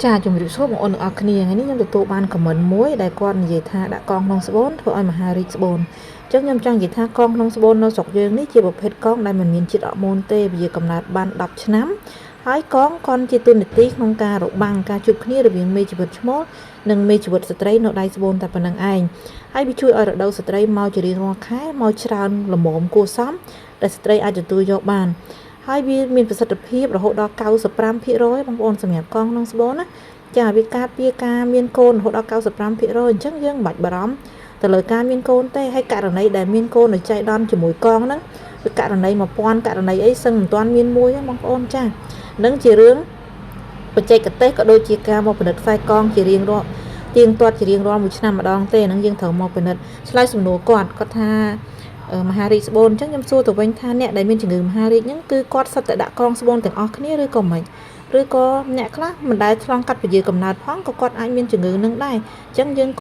ចាជំរាបសួរបងប្អូនទាំងអស់គ្នាថ្ងៃនេះខ្ញុំទទួលបានខមមិនមួយដែលគាត់និយាយថាដាក់កងក្នុងស្បូនធ្វើឲ្យមហារីកស្បូនអញ្ចឹងខ្ញុំចង់និយាយថាកងក្នុងស្បូននៅស្រុកយើងនេះជាប្រភេទកងដែលមិនមានជាតិអរម៉ូនទេវាកំណើតបាន10ឆ្នាំហើយកងគាត់ជាទូនាទីក្នុងការរបាំងការជួបគ្នារវាងមេជីវិតឈ្មោលនិងមេជីវិតស្ត្រីនៅដៃស្បូនតែប៉ុណ្្នឹងឯងហើយវាជួយឲ្យរដូវស្ត្រីមកជារៀងរាល់ខែមកច្រើនល្មមគួរសមដែលស្ត្រីអាចទទួលយកបានហើយវាមានប្រសិទ្ធភាពរហូតដល់95%បងប្អូនសម្រាប់កងក្នុងស្បូនណាចាវាការពារការមានកូនរហូតដល់95%អញ្ចឹងយើងមិនបាច់បារម្ភទៅលើការមានកូនទេហើយករណីដែលមានកូននៅចៃដន្យជាមួយកងហ្នឹងគឺករណី1000ករណីអីសឹងមិនទាន់មានមួយបងប្អូនចានឹងជារឿងបច្ចេកទេសក៏ដូចជាការមកផលិតខ្សែកងជារៀងរាល់ទៀងទាត់ជារៀងរាល់មួយឆ្នាំម្ដងទេហ្នឹងយើងត្រូវមកផលិតឆ្លើយសំណួរគាត់ថាមហារីកស្បូនអញ្ចឹងខ្ញុំសួរទៅវិញថាអ្នកដែលមានជំងឺមហារីកហ្នឹងគឺគាត់សិតតែដាក់កងស្បូនទាំងអស់គ្នាឬក៏មិនឬក៏អ្នកខ្លះមិនដែលឆ្លងកាត់ពជាកំណើតផងក៏គាត់អាចមានជំងឺនឹងដែរអញ្ចឹងយើង